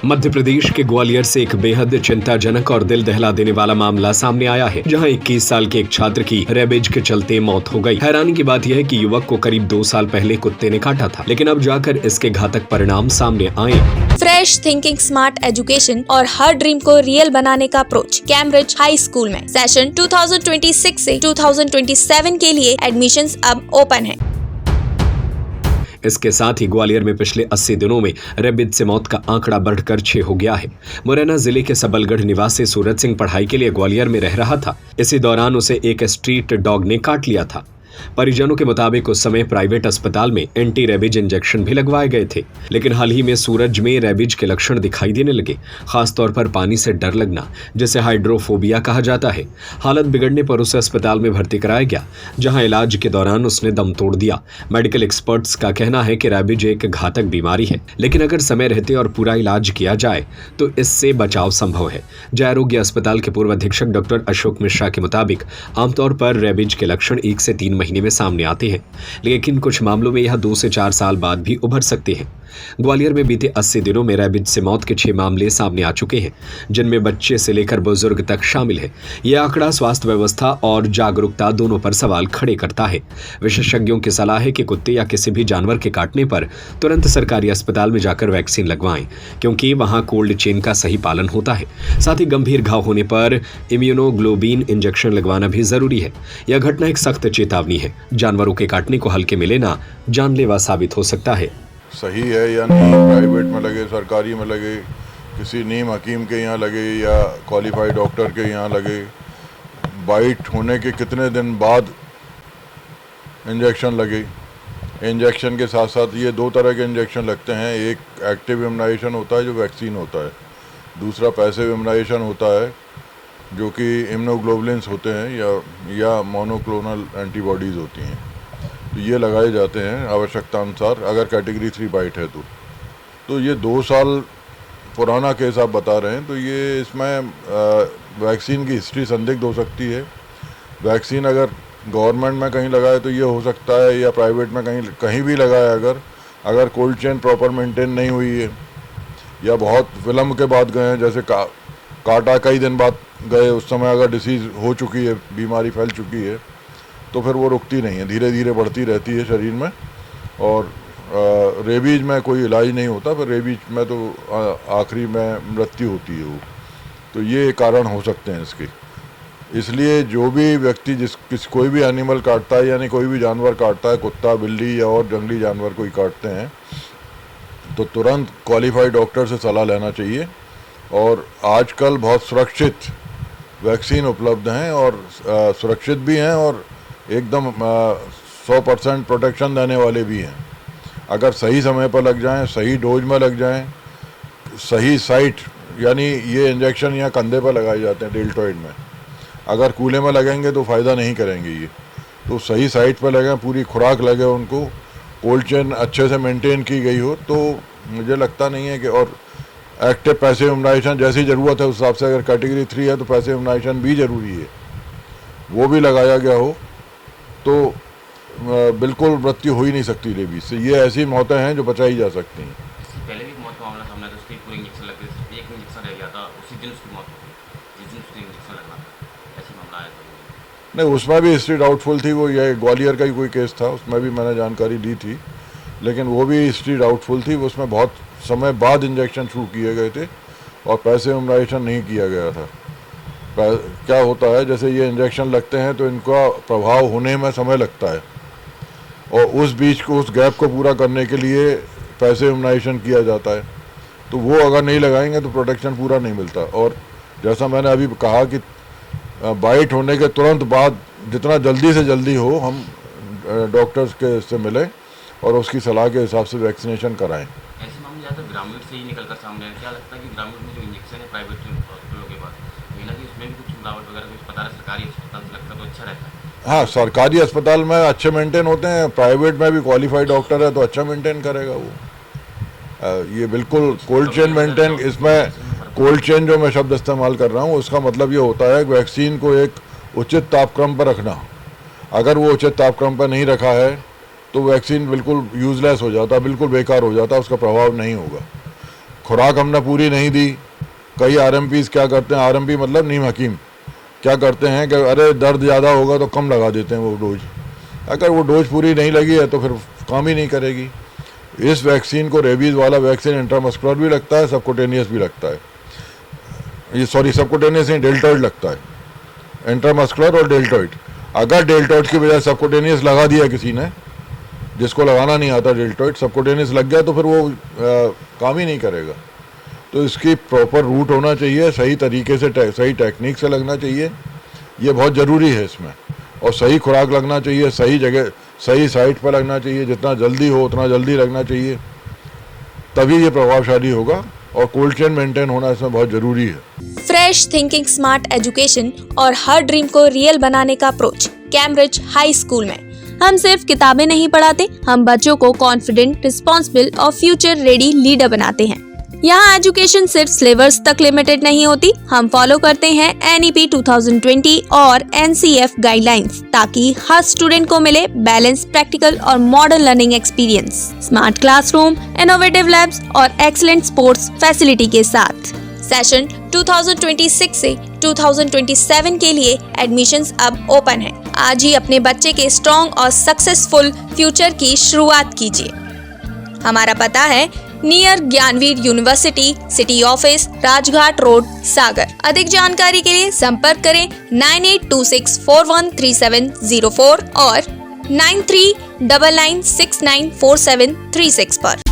मध्य प्रदेश के ग्वालियर से एक बेहद चिंताजनक और दिल दहला देने वाला मामला सामने आया है, जहां 21 साल के एक छात्र की रेबीज के चलते मौत हो गई। हैरानी की बात यह है कि युवक को करीब 2 साल पहले कुत्ते ने काटा था, लेकिन अब जाकर इसके घातक परिणाम सामने आए। फ्रेश थिंकिंग, स्मार्ट एजुकेशन और हर ड्रीम को रियल बनाने का अप्रोच कैम्ब्रिज हाई स्कूल में सेशन 2026 से 2027 के लिए एडमिशंस अब ओपन है। इसके साथ ही ग्वालियर में पिछले 80 दिनों में रेबीज से मौत का आंकड़ा बढ़कर 6 हो गया है। मुरैना जिले के सबलगढ़ निवासी सूरज सिंह पढ़ाई के लिए ग्वालियर में रह रहा था। इसी दौरान उसे एक स्ट्रीट डॉग ने काट लिया था। परिजनों के मुताबिक उस समय प्राइवेट अस्पताल में एंटी रेबीज इंजेक्शन भी लगवाए गए थे, लेकिन हाल ही में सूरज में रेबीज के लक्षण दिखाई देने लगे, खासतौर पर पानी से डर लगना, जिसे हाइड्रोफोबिया कहा जाता है। हालत बिगड़ने पर उसे अस्पताल में भर्ती कराया गया, जहां इलाज के दौरान उसने दम तोड़ दिया। मेडिकल एक्सपर्ट्स का कहना है कि रेबीज एक घातक बीमारी है, लेकिन अगर समय रहते और पूरा इलाज किया जाए तो इससे बचाव संभव है। जय आरोग्य अस्पताल के पूर्व अधीक्षक डॉक्टर अशोक मिश्रा के मुताबिक आमतौर पर रेबीज के लक्षण 1 से 3 महीने में सामने आते हैं, लेकिन कुछ मामलों में यह 2 से 4 साल बाद भी उभर सकते हैं। ग्वालियर में बीते 80 दिनों में रेबीज से मौत के 6 मामले सामने आ चुके हैं, जिनमें बच्चे से लेकर बुजुर्ग तक शामिल है। यह आंकड़ा स्वास्थ्य व्यवस्था और जागरूकता दोनों पर सवाल खड़े करता है। विशेषज्ञों की सलाह है कि कुत्ते या किसी भी जानवर के काटने पर तुरंत सरकारी अस्पताल में जाकर वैक्सीन लगवाएं, क्योंकि वहां कोल्ड चेन का सही पालन होता है। साथ ही गंभीर घाव होने पर इम्यूनोग्लोबिन इंजेक्शन लगवाना भी जरूरी है। यह घटना एक सख्त चेतावनी है। जानवरों के काटने को हल्के में लेना जानलेवा साबित हो सकता है। सही है या नहीं, प्राइवेट में लगे, सरकारी में लगे, किसी नीम हकीम के यहाँ लगे या क्वालिफाइड डॉक्टर के यहाँ लगे, बाइट होने के कितने दिन बाद इंजेक्शन लगे। इंजेक्शन के साथ साथ ये 2 तरह के इंजेक्शन लगते हैं। एक एक्टिव इम्यूनाइजेशन होता है जो वैक्सीन होता है, दूसरा पैसिव इम्यूनाइजेशन होता है जो कि इम्यूनोग्लोबुलिन्स होते हैं या मोनोक्लोनल एंटीबॉडीज़ होती हैं। तो ये लगाए जाते हैं आवश्यकता अनुसार, अगर कैटेगरी 3 बाइट है तो ये 2 साल पुराना केस आप बता रहे हैं, तो ये इसमें वैक्सीन की हिस्ट्री संदिग्ध हो सकती है। वैक्सीन अगर गवर्नमेंट में कहीं लगाए तो ये हो सकता है, या प्राइवेट में कहीं भी लगाए, अगर कोल्ड चेन प्रॉपर मेंटेन नहीं हुई है या बहुत विलम्ब के बाद गए हैं, जैसे काटा कई दिन बाद गए, उस समय अगर डिसीज़ हो चुकी है, बीमारी फैल चुकी है, तो फिर वो रुकती नहीं है, धीरे धीरे बढ़ती रहती है शरीर में। और रेबीज में कोई इलाज नहीं होता, फिर रेबीज में तो आखिरी में मृत्यु होती है वो। तो ये कारण हो सकते हैं इसके। इसलिए जो भी व्यक्ति कोई भी एनिमल काटता है, यानी कोई भी जानवर काटता है, कुत्ता, बिल्ली या और जंगली जानवर कोई काटते हैं, तो तुरंत क्वालिफाइड डॉक्टर से सलाह लेना चाहिए। और आजकल बहुत सुरक्षित वैक्सीन उपलब्ध हैं और सुरक्षित भी हैं और एकदम 100% प्रोटेक्शन देने वाले भी हैं। अगर सही समय पर लग जाएं, सही डोज में लग जाएं, सही साइट, यानी ये इंजेक्शन यहाँ कंधे पर लगाए जाते हैं डेल्टॉइड में, अगर कूल्हे में लगेंगे तो फ़ायदा नहीं करेंगे ये। तो सही साइट पर लगें, पूरी खुराक लगे उनको, कोल्ड चेन अच्छे से मेंटेन की गई हो, तो मुझे लगता नहीं है कि, और एक्टिव पैसिव इम्यूनाइजेशन जैसी ज़रूरत है उस हिसाब से, अगर कैटेगरी 3 है तो पैसिव इम्यूनाइजेशन भी ज़रूरी है, वो भी लगाया गया हो, तो बिल्कुल मृत्यु हो ही नहीं सकती रेबीज से। ये ऐसी मौतें हैं जो बचाई जा सकती हैं। पहले भी मौत का मामला सामने था, उसके पूरे इंजेक्शन लग गए, एक इंजेक्शन रह गया था, उसी दिन उसकी मौत हो गई, जिस दिन उसको इंजेक्शन लगना था। ऐसी मामला आया था। नहीं, उसमें भी हिस्ट्री डाउटफुल थी। वो ये ग्वालियर का ही कोई केस था, उसमें भी मैंने जानकारी दी थी, लेकिन वो भी हिस्ट्री डाउटफुल थी। उसमें बहुत समय बाद इंजेक्शन शुरू किए गए थे और पैसिव इम्यूनाइजेशन नहीं किया गया था। क्या होता है, जैसे ये इंजेक्शन लगते हैं तो इनका प्रभाव होने में समय लगता है, और उस बीच को, उस गैप को पूरा करने के लिए पैसिव इम्यूनाइजेशन किया जाता है। तो वो अगर नहीं लगाएंगे तो प्रोटेक्शन पूरा नहीं मिलता। और जैसा मैंने अभी कहा कि बाइट होने के तुरंत बाद जितना जल्दी से जल्दी हो हम डॉक्टर्स के से मिलें और उसकी सलाह के हिसाब से वैक्सीनेशन कराएं। ऐसे मामले ज़्यादा ग्रामीण से ही निकल कर सामने आए। क्या लगता है कि ग्रामीण में जो इंजेक्शन है प्राइवेट हॉस्पिटलों के पास, कहीं ना कहीं उसमें भी कुछ मिलावट वगैरह कुछ पता है, सरकारी अस्पताल से लगता है तो अच्छा रहता है? हाँ, सरकारी अस्पताल में अच्छे मेंटेन होते हैं, प्राइवेट में भी क्वालिफाइड डॉक्टर है तो अच्छा मेंटेन करेगा वो। ये बिल्कुल कोल्ड चेन मेंटेन, इसमें कोल्ड चेन जो मैं शब्द इस्तेमाल कर रहा हूँ उसका मतलब ये होता है कि वैक्सीन को एक उचित तापक्रम पर रखना। अगर वो उचित तापक्रम पर नहीं रखा है तो वैक्सीन बिल्कुल यूजलेस हो जाता, बिल्कुल बेकार हो जाता, उसका प्रभाव नहीं होगा। खुराक हमने पूरी नहीं दी। कई RMPs क्या करते हैं, RMP मतलब नीम हकीम, क्या करते हैं कि अरे दर्द ज़्यादा होगा तो कम लगा देते हैं वो डोज। अगर वो डोज पूरी नहीं लगी है तो फिर काम ही नहीं करेगी। इस वैक्सीन को, रेबीज़ वाला वैक्सीन इंट्रामस्कुलर भी लगता है, सबकुटेनियस भी लगता है। ये सबकुटेनियस नहीं, डेल्टॉइड लगता है, इंट्रामस्कुलर और डेल्टॉइड। अगर डेल्टॉइड की बजाय सबकुटेनियस लगा दिया किसी ने, जिसको लगाना नहीं आता डेल्टॉइड, सबकुटेनियस लग गया तो फिर वो काम ही नहीं करेगा। तो इसकी प्रॉपर रूट होना चाहिए, सही तरीके से सही टेक्निक से लगना चाहिए, ये बहुत ज़रूरी है इसमें। और सही खुराक लगना चाहिए, सही जगह सही साइट पर लगना चाहिए, जितना जल्दी हो उतना जल्दी लगना चाहिए, तभी ये प्रभावशाली होगा। और कोल्ड चेन मेंटेन होना इसमें बहुत ज़रूरी है। फ्रेश थिंकिंग स्मार्ट एजुकेशन और हर ड्रीम को रियल बनाने का अप्रोच कैम्ब्रिज हाई स्कूल में। हम सिर्फ किताबें नहीं पढ़ाते, हम बच्चों को कॉन्फिडेंट, रिस्पॉन्सिबल और फ्यूचर रेडी लीडर बनाते हैं। यहाँ एजुकेशन सिर्फ सिलेबस तक लिमिटेड नहीं होती, हम फॉलो करते हैं NEP 2020 और NCF गाइडलाइंस, ताकि हर स्टूडेंट को मिले बैलेंस, प्रैक्टिकल और modern learning experience, smart classroom, innovative labs और एक्सीलेंट स्पोर्ट्स फैसिलिटी के साथ। सेशन 2026 से 2027 के लिए एडमिशंस अब ओपन है। आज ही अपने बच्चे के स्ट्रॉन्ग और सक्सेसफुल फ्यूचर की शुरुआत कीजिए। हमारा पता है near Gyanveer university, city office, Rajghat road, Sagar. अधिक जानकारी के लिए संपर्क करें 9826413704 और 9399694736 पर।